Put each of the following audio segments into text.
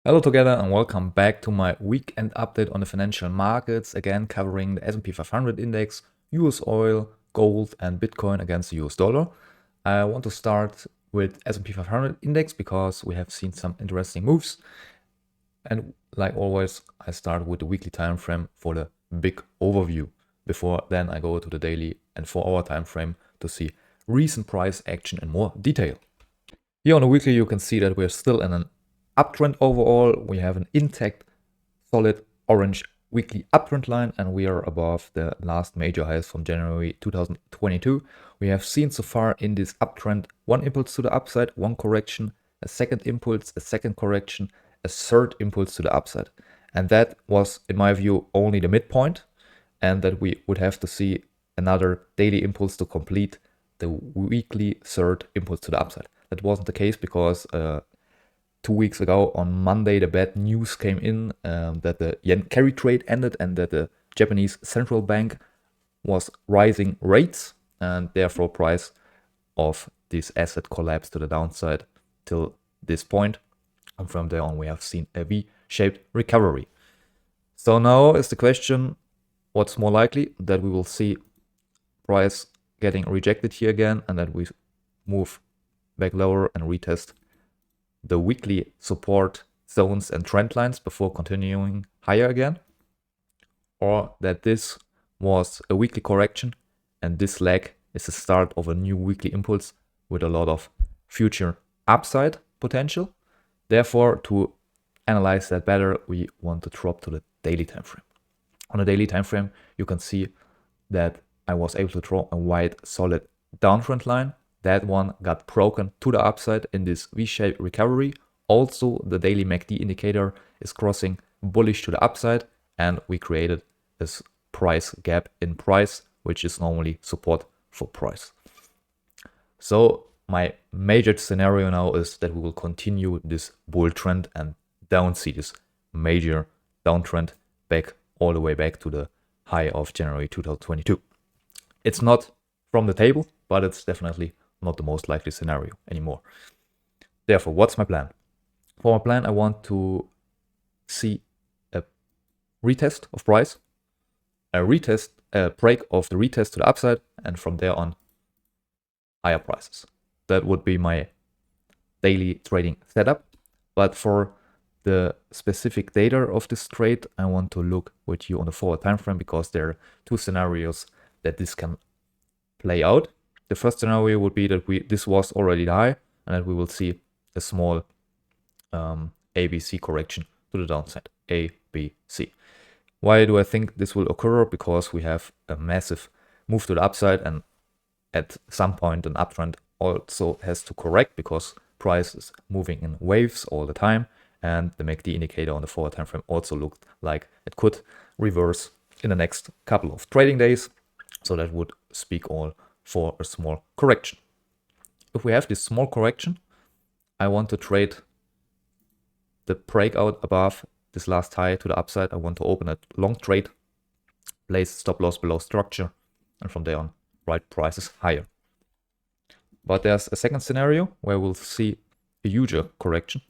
Hello together and welcome back to my weekend update on the financial markets, again covering the S&P 500 index, US oil, gold and Bitcoin against the US dollar. I want to start with S&P 500 index because we have seen some interesting moves. And like always, I start with the weekly time frame for the big overview. Before then I go to the daily and 4-hour time frame to see recent price action in more detail. Here on the weekly you can see that we're still in an uptrend overall. We have an intact, solid orange weekly uptrend line, and we are above the last major highs from January 2022. We have seen so far in this uptrend one impulse to the upside, one correction, a second impulse, a second correction, a third impulse to the upside. And that was, in my view, only the midpoint, and that we would have to see another daily impulse to complete the weekly third impulse to the upside. That wasn't the case because 2 weeks ago on Monday, the bad news came in that the yen carry trade ended and that the Japanese central bank was rising rates, and therefore price of this asset collapsed to the downside till this point. And from there on, we have seen a V-shaped recovery. So now is the question, what's more likely? That we will see price getting rejected here again and that we move back lower and retest the weekly support zones and trend lines before continuing higher again, or that this was a weekly correction and this leg is the start of a new weekly impulse with a lot of future upside potential. Therefore, to analyze that better, we want to drop to the daily time frame. On the daily time frame, you can see that I was able to draw a wide, solid downtrend line. That one got broken to the upside in this V-shaped recovery. Also, the daily MACD indicator is crossing bullish to the upside, and we created this price gap in price, which is normally support for price. So my major scenario now is that we will continue this bull trend and don't see this major downtrend back all the way back to the high of January 2022. It's not from the table, but it's definitely not the most likely scenario anymore. Therefore, what's my plan? For my plan, I want to see a retest of price, a break of the retest to the upside, and from there on, higher prices. That would be my daily trading setup. But for the specific data of this trade, I want to look with you on the forward time frame because there are two scenarios that this can play out. The first scenario would be that this was already high and that we will see a small ABC correction to the downside. ABC. Why do I think this will occur? Because we have a massive move to the upside, and at some point an uptrend also has to correct because price is moving in waves all the time, and the MACD indicator on the forward time frame also looked like it could reverse in the next couple of trading days. So that would speak all for a small correction. If we have this small correction, I want to trade the breakout above this last high to the upside. I want to open a long trade, place stop loss below structure, and from there on, right prices higher. But there's a second scenario where we'll see a huger correction.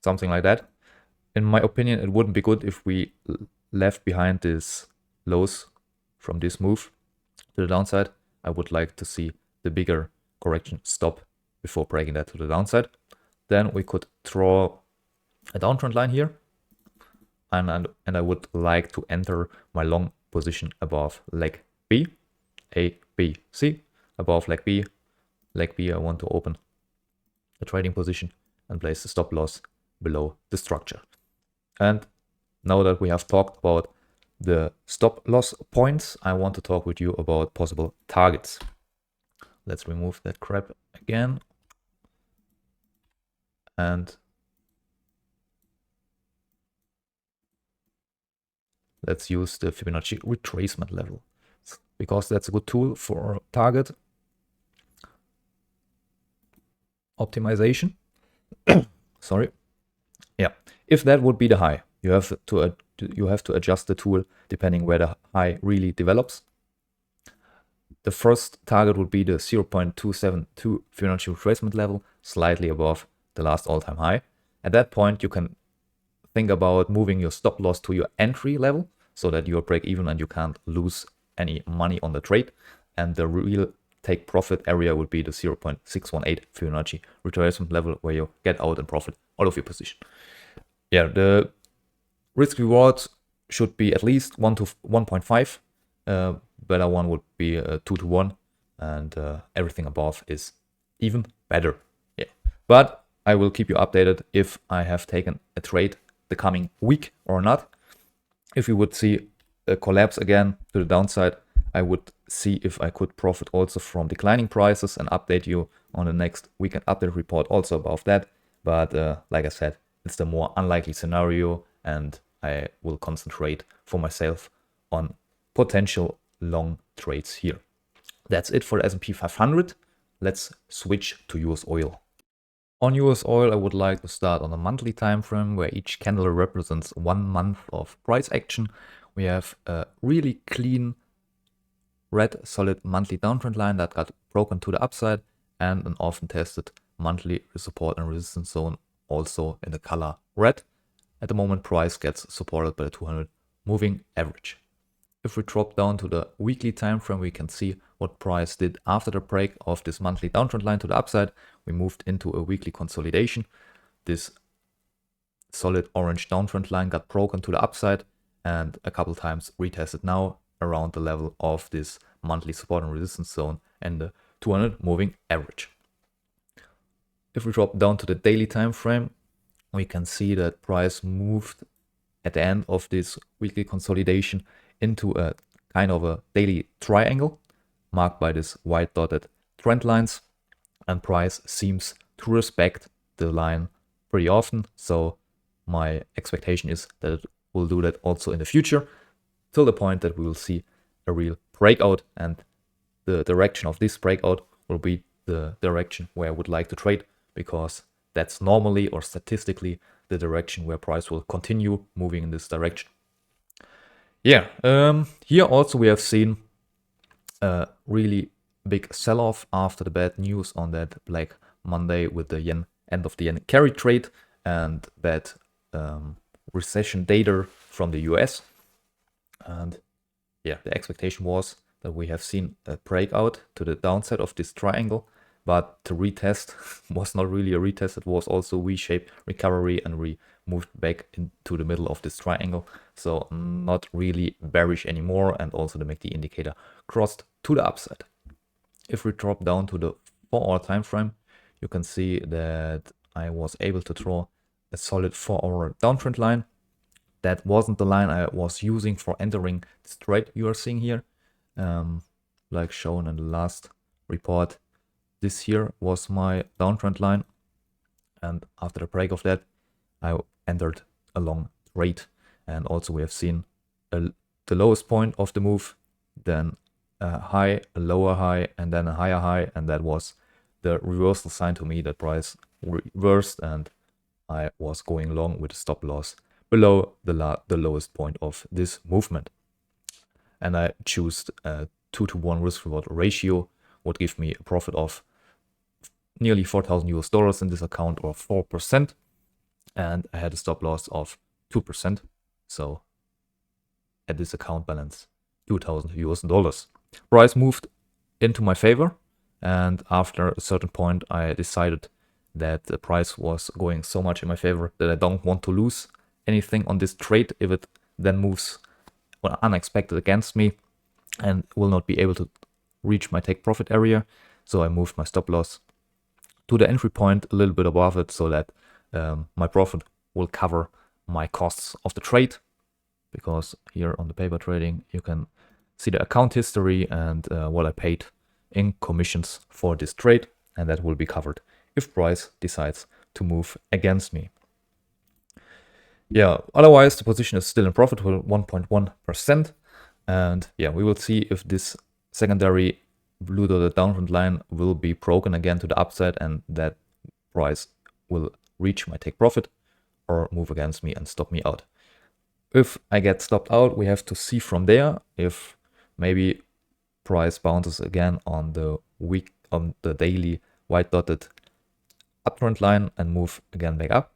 Something like that. In my opinion, it wouldn't be good if we left behind these lows from this move to the downside. I would like to see the bigger correction stop before breaking that to the downside. Then we could draw a downtrend line here, and I would like to enter my long position above leg B, A, B, C, above leg B. Leg B, I want to open a trading position and place the stop loss below the structure. And now that we have talked about the stop loss points, I want to talk with you about possible targets. Let's remove that crap again. And let's use the Fibonacci retracement level because that's a good tool for target optimization. Sorry. Yeah, if that would be the high, you have to adjust the tool depending where the high really develops. The first target would be the 0.272 Fibonacci retracement level, slightly above the last all-time high. At that point, you can think about moving your stop loss to your entry level so that you're break even and you can't lose any money on the trade. And the real take profit area would be the 0.618 Fibonacci retracement level where you get out and profit out of your position. Yeah, the risk reward should be at least 1 to 1.5. Better one would be 2 to 1, and everything above is even better. Yeah, but I will keep you updated if I have taken a trade the coming week or not. If you would see a collapse again to the downside, I would see if I could profit also from declining prices and update you on the next weekend update report also about that. But like I said, it's the more unlikely scenario, and I will concentrate for myself on potential long trades here. That's it for the S&P 500. Let's switch to US oil. On US oil, I would like to start on a monthly time frame where each candle represents 1 month of price action. We have a really clean red solid monthly downtrend line that got broken to the upside, and an often tested monthly support and resistance zone also in the color red. At the moment, price gets supported by the 200 moving average. If we drop down to the weekly time frame, we can see what price did after the break of this monthly downtrend line to the upside. We moved into a weekly consolidation. This solid orange downtrend line got broken to the upside and a couple times retested now around the level of this monthly support and resistance zone and the 200 moving average. If we drop down to the daily time frame, we can see that price moved at the end of this weekly consolidation into a kind of a daily triangle marked by this white dotted trend lines, and price seems to respect the line pretty often. So my expectation is that it will do that also in the future, till the point that we will see a real breakout, and the direction of this breakout will be the direction where I would like to trade, because that's normally or statistically the direction where price will continue moving in this direction. Yeah, here also we have seen a really big sell-off after the bad news on that Black Monday with the yen end of the yen carry trade and bad recession data from the US. And yeah, the expectation was that we have seen a breakout to the downside of this triangle, but the retest was not really a retest. It was also V-shaped recovery, and we moved back into the middle of this triangle. So not really bearish anymore, and also the MACD indicator crossed to the upside. If we drop down to the 4-hour time frame, you can see that I was able to draw a solid 4-hour downtrend line. That wasn't the line I was using for entering this trade you are seeing here. Like shown in the last report, this here was my downtrend line, and after the break of that, I entered a long trade. And also we have seen the lowest point of the move, then a high, a lower high, and then a higher high, and that was the reversal sign to me that price reversed, and I was going long with a stop loss below the lowest point of this movement. And I choose a 2-to-1 risk reward ratio, would give me a profit of nearly $4,000 in this account, or 4%. And I had a stop loss of 2%. So at this account balance, $2,000. Price moved into my favor, and after a certain point, I decided that the price was going so much in my favor that I don't want to lose anything on this trade if it then moves unexpected against me and will not be able to reach my take profit area. So I moved my stop loss to the entry point a little bit above it, so that my profit will cover my costs of the trade. Because here on the paper trading, you can see the account history and what I paid in commissions for this trade, and that will be covered if price decides to move against me. Yeah, otherwise the position is still in profit with 1.1%. And yeah, we will see if this secondary blue dotted downtrend line will be broken again to the upside, and that price will reach my take profit or move against me and stop me out. If I get stopped out, we have to see from there if maybe price bounces again on the daily white dotted uptrend line and move again back up.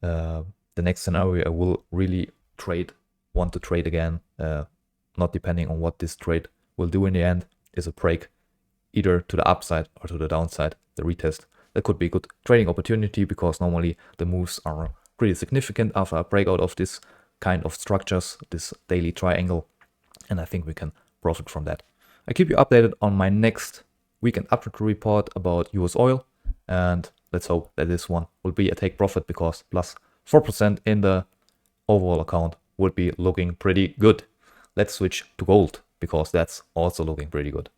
the next scenario I will really want to trade again, not depending on what this trade will do in the end, is a break either to the upside or to the downside, the retest. That could be a good trading opportunity because normally the moves are pretty significant after a breakout of this kind of structures, this daily triangle, and I think we can profit from that. I keep you updated on my next weekend update report about US oil, and let's hope that this one will be a take profit because plus 4% in the overall account would be looking pretty good. Let's switch to gold because that's also looking pretty good.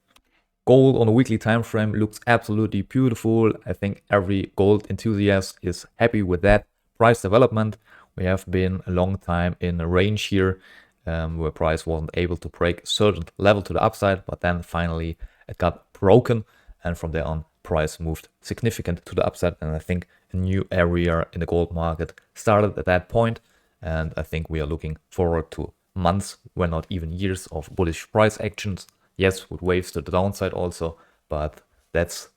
Gold on a weekly time frame looks absolutely beautiful. I think every gold enthusiast is happy with that price development. We have been a long time in a range here where price wasn't able to break a certain level to the upside, but then finally it got broken, and from there on price moved significant to the upside, and I think a new area in the gold market started at that point, and I think we are looking forward to months, when not even years, of bullish price actions. Yes, with waves to the downside also, but that's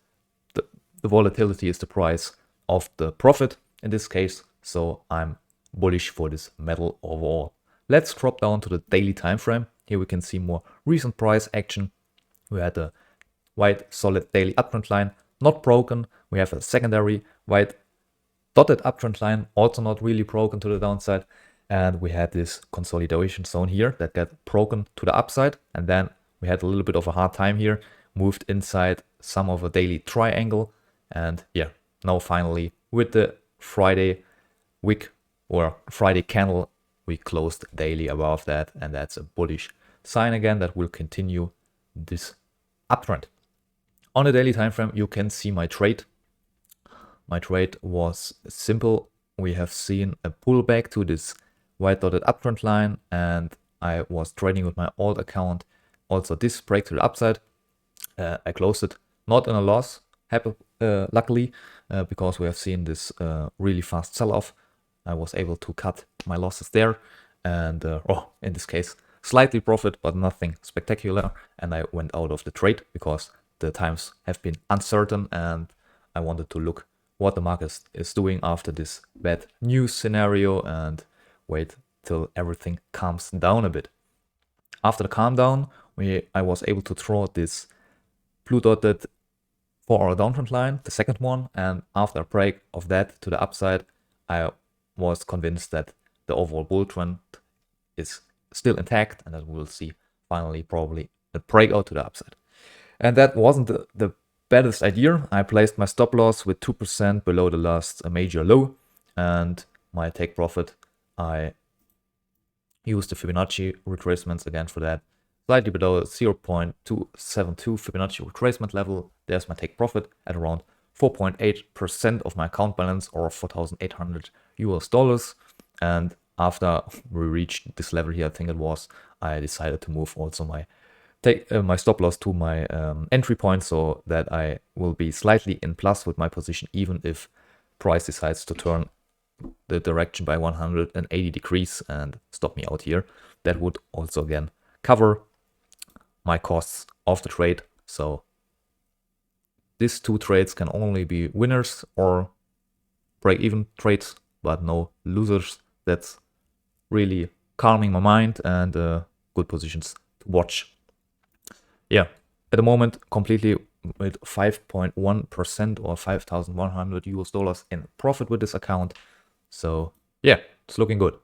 the volatility is the price of the profit in this case, so I'm bullish for this metal overall. Let's drop down to the daily time frame. Here we can see more recent price action. We had a white solid daily uptrend line, not broken. We have a secondary white dotted uptrend line, also not really broken to the downside. And we had this consolidation zone here that got broken to the upside. And then we had a little bit of a hard time here, moved inside some of a daily triangle. And yeah, now finally with the Friday wick or Friday candle, we closed daily above that, and that's a bullish sign again that will continue this uptrend. On the daily time frame, you can see my trade. My trade was simple. We have seen a pullback to this white dotted uptrend line, and I was trading with my alt account. Also this break to the upside. I closed it not in a loss, luckily, because we have seen this really fast sell-off. I was able to cut my losses there, and in this case slightly profit, but nothing spectacular, and I went out of the trade because the times have been uncertain and I wanted to look what the market is doing after this bad news scenario and wait till everything calms down a bit. After the calm down, I was able to draw this blue dotted 4-hour downtrend line, the second one, and after a break of that to the upside, I was convinced that the overall bull trend is still intact and that we'll see finally probably a breakout to the upside. And that wasn't the baddest idea. I placed my stop loss with 2% below the last major low, and my take profit, I used the Fibonacci retracements again for that. Slightly below 0.272 Fibonacci retracement level, there's my take profit at around 4.8% of my account balance, or $4,800. And after we reached this level here, I think it was, I decided to move also my stop loss to my entry point, so that I will be slightly in plus with my position, even if price decides to turn the direction by 180 degrees and stop me out here. That would also again cover my costs of the trade. So these two trades can only be winners or break-even trades, but no losers. That's really calming my mind and good positions to watch. Yeah, at the moment, completely with 5.1% or $5,100 in profit with this account. So yeah, it's looking good.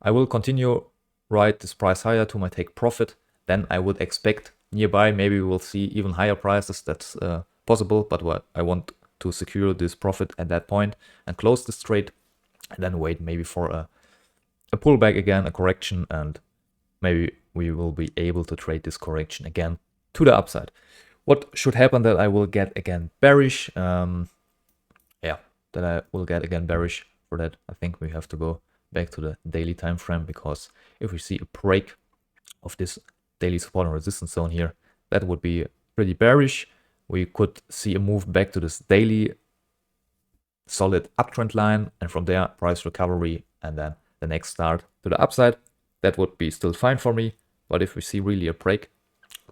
I will continue ride this price higher to my take profit. Then I would expect nearby, maybe we will see even higher prices. That's possible, but I want to secure this profit at that point and close this trade, and then wait maybe for a pullback again, a correction, and maybe we will be able to trade this correction again to the upside. What should happen that I will get again bearish? That I will get again bearish. For that, I think we have to go back to the daily time frame, because if we see a break of this daily support and resistance zone here, that would be pretty bearish. We could see a move back to this daily solid uptrend line, and from there price recovery, and then the next start to the upside. That would be still fine for me. But if we see really a break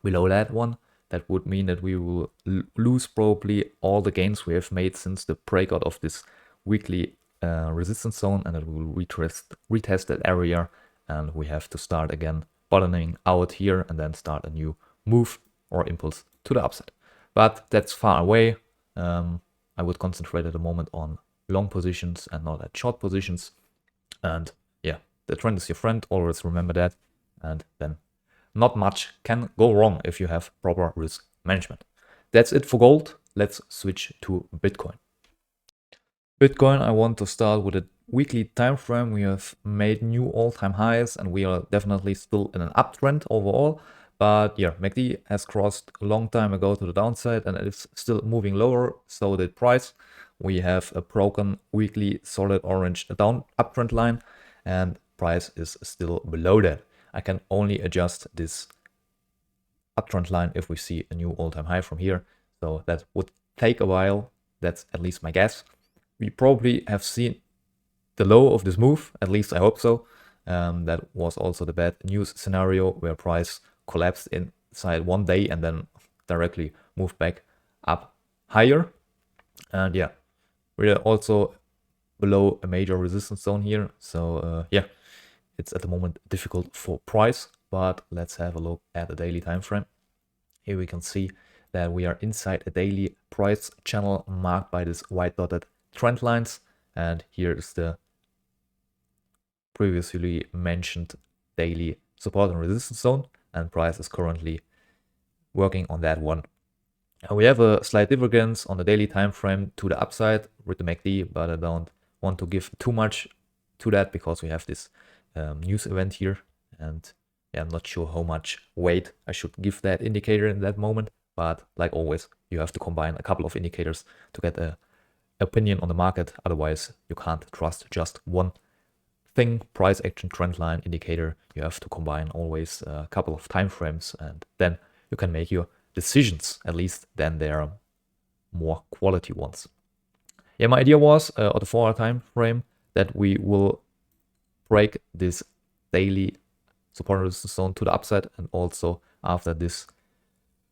below that one, that would mean that we will lose probably all the gains we have made since the breakout of this weekly resistance zone, and it will retest that area, and we have to start again bottoming out here and then start a new move or impulse to the upside. But that's far away. I would concentrate at the moment on long positions and not at short positions. And yeah, the trend is your friend, always remember that. And then not much can go wrong if you have proper risk management. That's it for gold. Let's switch to Bitcoin. Bitcoin, I want to start with a weekly time frame. We have made new all-time highs and we are definitely still in an uptrend overall. But yeah, MACD has crossed a long time ago to the downside and it's still moving lower. So the price, we have a broken weekly solid orange down uptrend line and price is still below that. I can only adjust this uptrend line if we see a new all-time high from here. So that would take a while. That's at least my guess. We probably have seen the low of this move, at least I hope so. That was also the bad news scenario where price collapsed inside one day and then directly moved back up higher. And yeah, we're also below a major resistance zone here. So yeah, it's at the moment difficult for price, but let's have a look at the daily time frame. Here we can see that we are inside a daily price channel marked by this white dotted trend lines, and here is the previously mentioned daily support and resistance zone, and price is currently working on that one. And we have a slight divergence on the daily time frame to the upside with the MACD, but I don't want to give too much to that because we have this news event here, and yeah, I'm not sure how much weight I should give that indicator in that moment. But like always, you have to combine a couple of indicators to get a opinion on the market. Otherwise, you can't trust just one thing, price action, trend line, indicator. You have to combine always a couple of time frames, and then you can make your decisions. At least then they are more quality ones. Yeah, my idea was on the 4-hour time frame that we will break this daily support and resistance zone to the upside, and also after this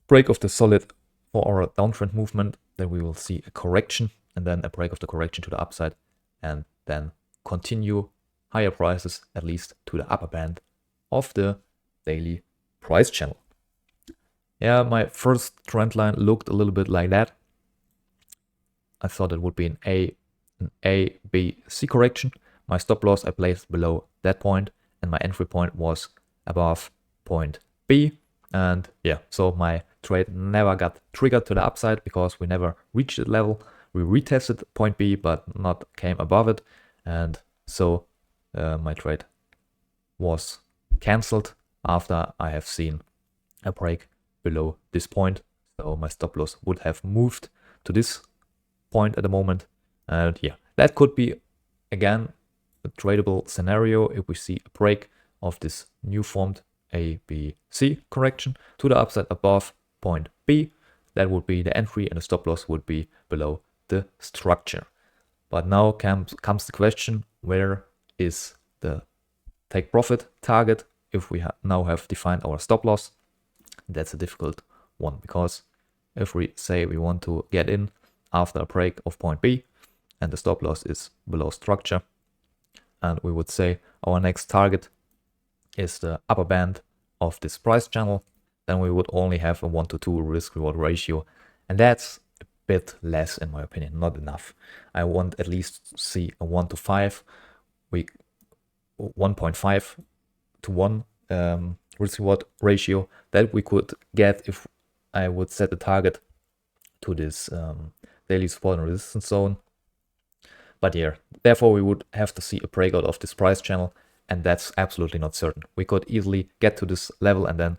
break of the solid 4-hour downtrend movement, then we will see a correction and then a break of the correction to the upside, and then continue higher prices at least to the upper band of the daily price channel. Yeah, my first trend line looked a little bit like that. I thought it would be an A, B, C correction. My stop loss I placed below that point, and my entry point was above point B. And yeah, so my trade never got triggered to the upside because we never reached the level. We retested point B, but not came above it. And so my trade was cancelled after I have seen a break below this point. So my stop loss would have moved to this point at the moment. And yeah, that could be again a tradable scenario if we see a break of this new formed A, B, C correction to the upside above point B. That would be the entry, and the stop loss would be below the structure. But now comes the question, where is the take profit target if we now have defined our stop loss? That's a difficult one, because if we say we want to get in after a break of point B and the stop loss is below structure, and we would say our next target is the upper band of this price channel, then we would only have a 1-to-2 risk reward ratio, and that's a bit less in my opinion, not enough. I want at least see a 1-to-5, 1.5 to 1 risk reward ratio that we could get if I would set a target to this daily support and resistance zone. But here, therefore we would have to see a breakout of this price channel, and that's absolutely not certain. We could easily get to this level and then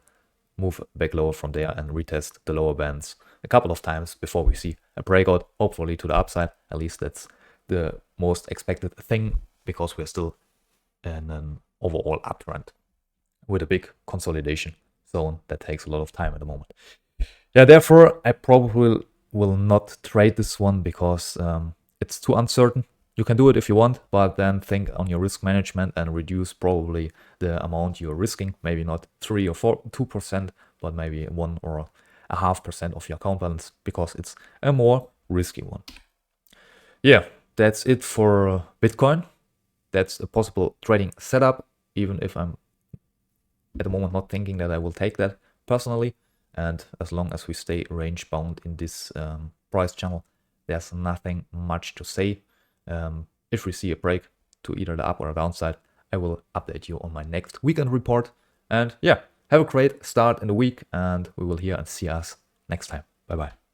move back lower from there and retest the lower bands a couple of times before we see a breakout, hopefully to the upside. At least that's the most expected thing, because we're still in an overall uptrend with a big consolidation zone that takes a lot of time at the moment. Yeah, therefore I probably will not trade this one because it's too uncertain. You can do it if you want, but then think on your risk management and reduce probably the amount you're risking. Maybe not 3 or 2%, but maybe 1 or 0.5% of your account balance, because it's a more risky one. Yeah, that's it for Bitcoin. That's a possible trading setup, even if I'm at the moment not thinking that I will take that personally. And as long as we stay range bound in this price channel, there's nothing much to say. If we see a break to either the up or downside, I will update you on my next weekend report. And yeah, have a great start in the week, and we will hear and see us next time. Bye bye.